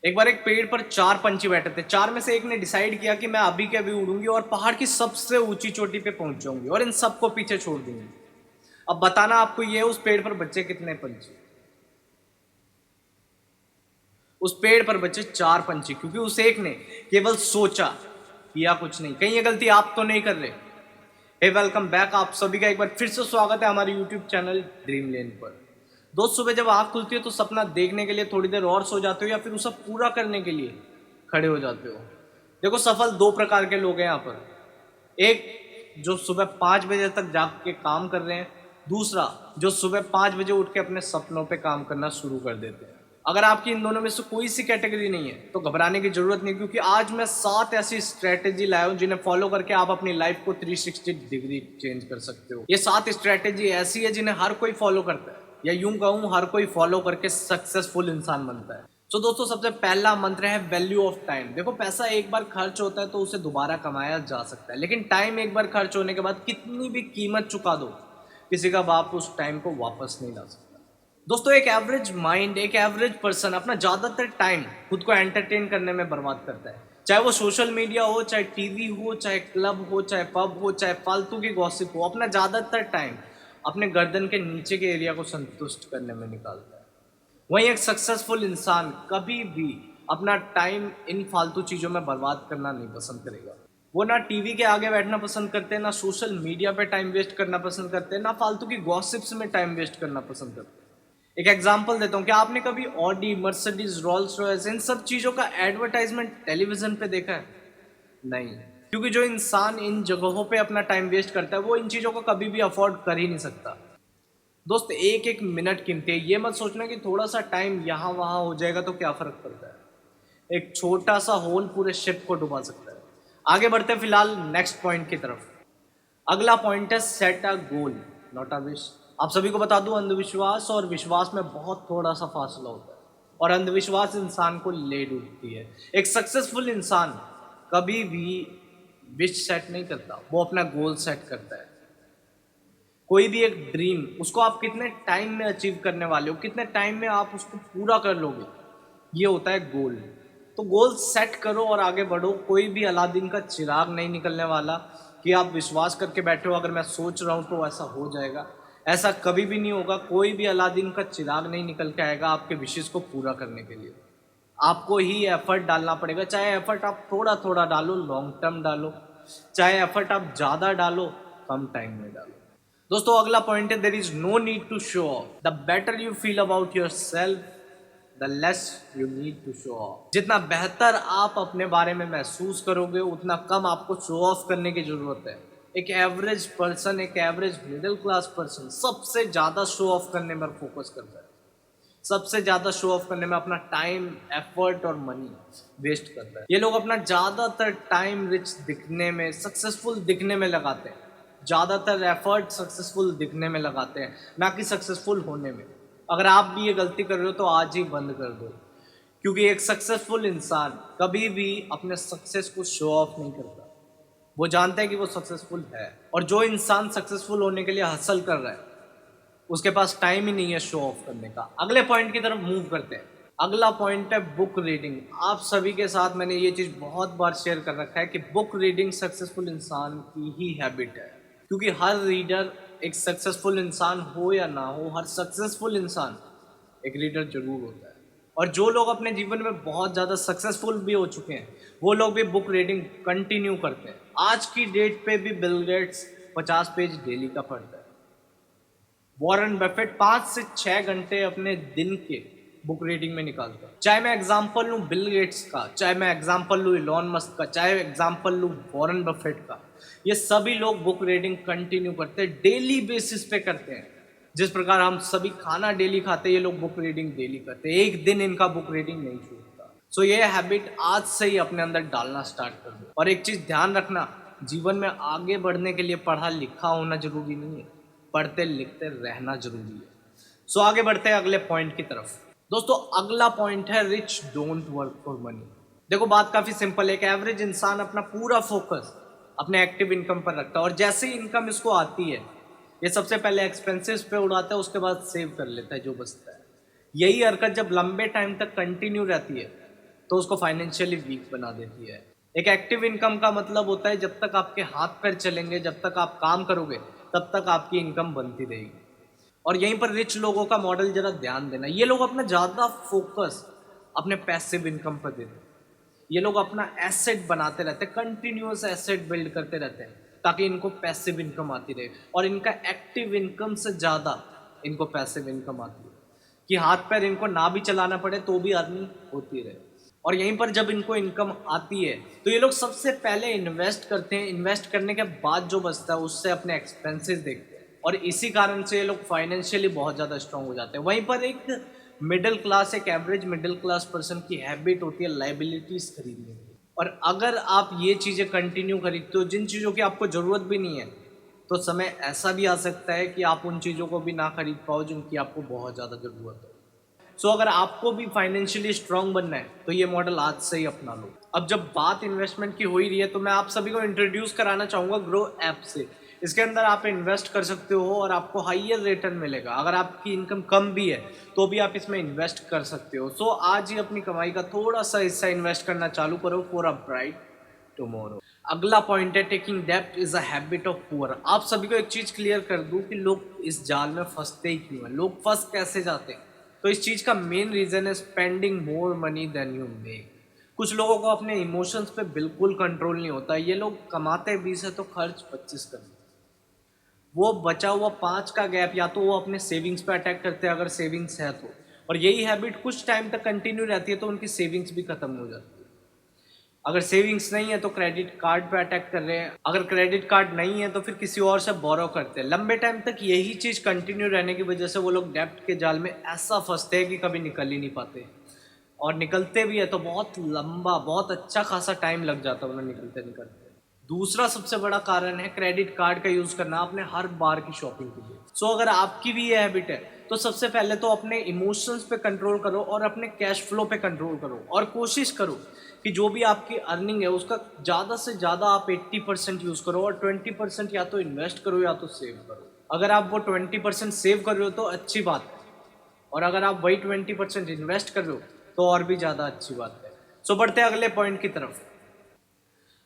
एक बार एक पेड़ पर 4 पंछी बैठे थे। 4 में से एक ने डिसाइड किया कि मैं अभी के अभी उड़ूंगी और पहाड़ की सबसे ऊंची चोटी पे पहुंच जाऊंगी और इन सबको पीछे छोड़ दूंगी। अब बताना आपको ये उस पेड़ पर बचे कितने पंछी? उस पेड़ पर बचे 4 पंछी, क्योंकि उस एक ने केवल सोचा, किया कुछ नहीं। कहीं ये गलती आप तो नहीं कर रहे? हे वेलकम बैक, आप सभी का एक बार फिर से स्वागत है हमारे यूट्यूब चैनल ड्रीम लेन पर। दोस्त, सुबह जब आँख खुलती है तो सपना देखने के लिए थोड़ी देर और सो जाते हो या फिर उसे पूरा करने के लिए खड़े हो जाते हो? देखो, सफल 2 प्रकार के लोग हैं यहाँ पर। एक जो सुबह 5 बजे तक जाग के काम कर रहे हैं, दूसरा जो सुबह 5 बजे उठ के अपने सपनों पे काम करना शुरू कर देते हैं। अगर आपकी इन दोनों में से कोई सी कैटेगरी नहीं है तो घबराने की जरूरत नहीं, क्योंकि आज मैं 7 ऐसी स्ट्रेटेजी लाया हूं जिन्हें फॉलो करके आप अपनी लाइफ को 360 डिग्री चेंज कर सकते हो। ये 7 स्ट्रेटेजी ऐसी है जिन्हें हर कोई फॉलो करता है, या यूं कहूं हर कोई फॉलो करके सक्सेसफुल इंसान बनता है। तो दोस्तों, सबसे पहला मंत्र है वैल्यू ऑफ टाइम। देखो, पैसा एक बार खर्च होता है तो उसे दोबारा कमाया जा सकता है, लेकिन टाइम एक बार खर्च होने के बाद कितनी भी कीमत चुका दो, किसी का बाप उस टाइम को वापस नहीं ला सकता। दोस्तों, एक एवरेज माइंड, एक एवरेज पर्सन अपना ज़्यादातर टाइम खुद को एंटरटेन करने में बर्बाद करता है। चाहे वो सोशल मीडिया हो, चाहे टीवी हो, चाहे क्लब हो, चाहे पब हो, चाहे फालतू की गॉसिप हो, अपना ज़्यादातर टाइम अपने गर्दन के नीचे के एरिया को संतुष्ट करने में निकालता है। वहीं एक सक्सेसफुल इंसान कभी भी अपना टाइम इन फालतू चीज़ों में बर्बाद करना नहीं पसंद करेगा। वो ना टीवी के आगे बैठना पसंद करते, ना सोशल मीडिया पे टाइम वेस्ट करना पसंद करते, ना फालतू की गॉसिप्स में टाइम वेस्ट करना पसंद करते। एक एग्जांपल देता हूँ, क्या आपने कभी ऑडी, मर्सिडीज, रोल्स रॉयस, इन सब चीज़ों का एडवर्टाइजमेंट टेलीविजन पे देखा है? नहीं, क्योंकि जो इंसान इन जगहों पे अपना टाइम वेस्ट करता है वो इन चीज़ों को कभी भी अफोर्ड कर ही नहीं सकता। दोस्त, एक एक मिनट कीमती है। ये मत सोचना कि थोड़ा सा टाइम यहाँ वहाँ हो जाएगा तो क्या फर्क पड़ता है। एक छोटा सा होल पूरे शिप को डुबा सकता है। आगे बढ़ते हैं फिलहाल नेक्स्ट पॉइंट की तरफ। अगला पॉइंट है set a goal, not a wish. आप सभी को बता दूं, अंधविश्वास और विश्वास में बहुत थोड़ा सा फासला होता है, और अंधविश्वास इंसान को ले डूबती है। एक सक्सेसफुल इंसान कभी भी विश सेट नहीं करता, वो अपना गोल सेट करता है। कोई भी एक ड्रीम, उसको आप कितने टाइम में अचीव करने वाले हो, कितने टाइम में आप उसको पूरा कर लोगे, ये होता है गोल। तो गोल सेट करो और आगे बढ़ो। कोई भी अलादीन का चिराग नहीं निकलने वाला कि आप विश्वास करके बैठे हो अगर मैं सोच रहा हूँ तो ऐसा हो जाएगा। ऐसा कभी भी नहीं होगा। कोई भी अलादीन का चिराग नहीं निकल के आएगा आपके विशेष को पूरा करने के लिए। आपको ही एफर्ट डालना पड़ेगा, चाहे एफर्ट आप थोड़ा थोड़ा डालो, लॉन्ग टर्म डालो, चाहे एफर्ट आप ज़्यादा डालो, कम टाइम में डालो। दोस्तों, अगला पॉइंट है there is no need to show off. The better you feel about yourself, the less you need to show off. जितना बेहतर आप अपने बारे में महसूस करोगे, उतना कम आपको शो ऑफ करने की जरूरत है। एक एवरेज पर्सन, एक एवरेज मिडिल क्लास पर्सन सबसे ज़्यादा शो ऑफ करने पर फोकस करता है, सबसे ज़्यादा शो ऑफ करने में अपना टाइम, एफर्ट और मनी वेस्ट करता है। ये लोग अपना ज़्यादातर टाइम रिच दिखने में, सक्सेसफुल दिखने में लगाते हैं, ज़्यादातर एफर्ट सक्सेसफुल दिखने में लगाते हैं, ना कि सक्सेसफुल होने में। अगर आप भी ये गलती कर रहे हो तो आज ही बंद कर दो, क्योंकि एक सक्सेसफुल इंसान कभी भी अपने सक्सेस को शो ऑफ नहीं करता। वो जानता है कि वो सक्सेसफुल है, और जो इंसान सक्सेसफुल होने के लिए हसल कर रहा है उसके पास टाइम ही नहीं है शो ऑफ करने का। अगले पॉइंट की तरफ मूव करते हैं। अगला पॉइंट है बुक रीडिंग। आप सभी के साथ मैंने ये चीज़ बहुत बार शेयर कर रखा है कि बुक रीडिंग सक्सेसफुल इंसान की ही हैबिट है, क्योंकि हर रीडर एक सक्सेसफुल इंसान हो या ना हो, हर सक्सेसफुल इंसान एक रीडर जरूर होता है। और जो लोग अपने जीवन में बहुत ज़्यादा सक्सेसफुल भी हो चुके हैं वो लोग भी बुक रीडिंग कंटिन्यू करते हैं। आज की डेट पे भी बिल गेट्स 50 पेज डेली का पढ़ता है। वॉरेन बफेट 5 से 6 घंटे अपने दिन के बुक रीडिंग में निकालता है। चाहे मैं एग्जांपल लूँ बिल गेट्स का, चाहे मैं एग्जांपल लूँ इलॉन मस्क का, चाहे एग्जांपल लूँ वॉरेन बफेट का, ये सभी लोग बुक रीडिंग कंटिन्यू करते हैं, डेली बेसिस पे करते हैं। जिस प्रकार हम सभी खाना डेली खाते हैं, ये लोग बुक रीडिंग डेली करते हैं। एक दिन इनका बुक रीडिंग नहीं छूटता। सो ये हैबिट आज से ही अपने अंदर डालना स्टार्ट कर दो। और एक चीज़ ध्यान रखना, जीवन में आगे बढ़ने के लिए पढ़ा लिखा होना जरूरी नहीं है, पढ़ते लिखते रहना जरूरी है। सो आगे बढ़ते हैं अगले पॉइंट की तरफ। दोस्तों, अगला पॉइंट है rich don't work for money. देखो, बात काफी सिंपल है। एक एवरेज इंसान अपना पूरा फोकस अपने एक्टिव इनकम पर रखता है, और जैसे ही इनकम इसको आती है ये सबसे पहले एक्सपेंसेस पे उड़ाता है, उसके बाद सेव कर लेता है जो बचता है। यही हरकत जब लंबे टाइम तक कंटिन्यू रहती है तो उसको फाइनेंशियली वीक बना देती है। एक एक्टिव इनकम का मतलब होता है जब तक आपके हाथ पैर चलेंगे, जब तक आप काम करोगे, तब तक आपकी इनकम बनती रहेगी। और यहीं पर रिच लोगों का मॉडल जरा ध्यान देना, ये लोग अपना ज़्यादा फोकस अपने पैसिव इनकम पर देते हैं। ये लोग अपना एसेट बनाते रहते हैं, कंटिन्यूअस एसेट बिल्ड करते रहते हैं ताकि इनको पैसिव इनकम आती रहे, और इनका एक्टिव इनकम से ज़्यादा इनको पैसिव इनकम आती है कि हाथ पैर इनको ना भी चलाना पड़े तो भी अर्निंग होती रहे। और यहीं पर जब इनको इनकम आती है तो ये लोग सबसे पहले इन्वेस्ट करते हैं, इन्वेस्ट करने के बाद जो बचता है उससे अपने एक्सपेंसेस देखते हैं, और इसी कारण से ये लोग फाइनेंशियली बहुत ज़्यादा स्ट्रांग हो जाते हैं। वहीं पर एक मिडिल क्लास, एक एवरेज मिडिल क्लास पर्सन की हैबिट होती है लाइबिलिटीज़ खरीदने की। और अगर आप ये चीज़ें कंटिन्यू खरीदते हो जिन चीज़ों की आपको ज़रूरत भी नहीं है, तो समय ऐसा भी आ सकता है कि आप उन चीज़ों को भी ना खरीद पाओ जिनकी आपको बहुत ज़्यादा ज़रूरत है। सो अगर आपको भी फाइनेंशियली स्ट्रांग बनना है तो ये मॉडल आज से ही अपना लो। अब जब बात इन्वेस्टमेंट की हो ही रही है तो मैं आप सभी को इंट्रोड्यूस कराना चाहूँगा ग्रो ऐप से। इसके अंदर आप इन्वेस्ट कर सकते हो और आपको हाइयर रिटर्न मिलेगा। अगर आपकी इनकम कम भी है तो भी आप इसमें इन्वेस्ट कर सकते हो। सो आज ही अपनी कमाई का थोड़ा सा हिस्सा इन्वेस्ट करना चालू करो फॉर अ ब्राइट टुमारो। अगला पॉइंट है टेकिंग डेप्ट is a habit of poor. आप सभी को एक चीज़ क्लियर कर दूं कि लोग इस जाल में फंसते ही क्यों हैं, लोग फंस कैसे जाते हैं। तो इस चीज़ का मेन रीज़न है spending more money than you make. कुछ लोगों को अपने इमोशंस पे बिल्कुल कंट्रोल नहीं होता। ये लोग कमाते 20 है तो खर्च 25 कर देते। वो बचा हुआ 5 का गैप या तो वो अपने सेविंग्स पे अटैक करते हैं अगर सेविंग्स है तो, और यही हैबिट कुछ टाइम तक कंटिन्यू रहती है तो उनकी सेविंग्स भी खत्म हो जाती है। अगर सेविंग्स नहीं है तो क्रेडिट कार्ड पे अटैक कर रहे हैं, अगर क्रेडिट कार्ड नहीं है तो फिर किसी और से बोरो करते हैं। लंबे टाइम तक यही चीज़ कंटिन्यू रहने की वजह से वो लोग डेब्ट के जाल में ऐसा फंसते हैं कि कभी निकल ही नहीं पाते, और निकलते भी है तो बहुत लंबा, बहुत अच्छा खासा टाइम लग जाता है उन्हें निकलते निकलते। दूसरा सबसे बड़ा कारण है क्रेडिट कार्ड का यूज़ करना अपने हर बार की शॉपिंग के लिए। सो अगर आपकी भी ये हैबिट है तो सबसे पहले तो अपने इमोशंस पे कंट्रोल करो और अपने कैश फ्लो पे कंट्रोल करो, और कोशिश करो कि जो भी आपकी अर्निंग है उसका ज़्यादा से ज़्यादा आप 80% यूज़ करो और 20% या तो इन्वेस्ट करो या तो सेव करो। अगर आप वो 20% सेव कर रहे हो तो अच्छी बात है, और अगर आप वही 20% इन्वेस्ट कर रहे हो तो और भी ज़्यादा अच्छी बात है। सो बढ़ते हैं अगले पॉइंट की तरफ।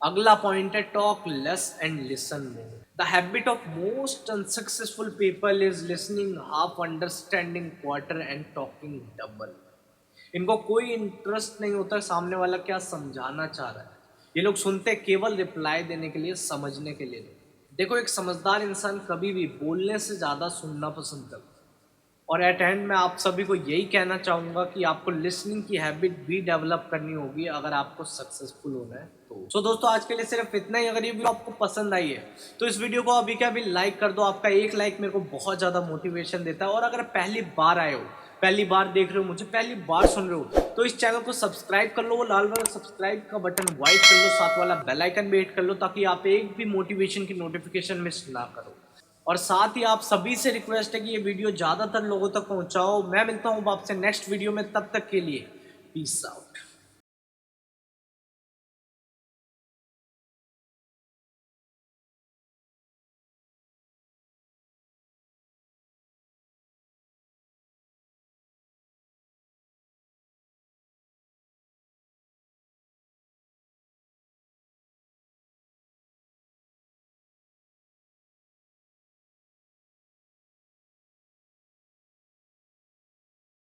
अगला पॉइंट है talk less and listen more. The habit of most unsuccessful people is listening half, understanding quarter and talking double. इनको कोई इंटरेस्ट नहीं होता सामने वाला क्या समझाना चाह रहा है। ये लोग सुनते केवल रिप्लाई देने के लिए, समझने के लिए नहीं। देखो, एक समझदार इंसान कभी भी बोलने से ज़्यादा सुनना पसंद करता है। और एट एंड मैं आप सभी को यही कहना चाहूँगा कि आपको लिसनिंग की हैबिट भी डेवलप करनी होगी अगर आपको सक्सेसफुल होना है तो। सो दोस्तों, आज के लिए सिर्फ इतना ही। अगर ये वीडियो आपको पसंद आई है तो इस वीडियो को अभी के अभी लाइक कर दो। आपका एक लाइक मेरे को बहुत ज़्यादा मोटिवेशन देता है। और अगर पहली बार आए हो, पहली बार देख रहे हो मुझे, पहली बार सुन रहे हो, तो इस चैनल को सब्सक्राइब कर लो। वो लाल वाला सब्सक्राइब का बटन व्हाइट कर लो, साथ वाला बेल आइकन भी हिट कर लो ताकि आप एक भी मोटिवेशन की नोटिफिकेशन मिस ना करो। और साथ ही आप सभी से रिक्वेस्ट है कि ये वीडियो ज़्यादातर लोगों तक पहुंचाओ। मैं मिलता हूँ आपसे नेक्स्ट वीडियो में, तब तक के लिए पीस आउट।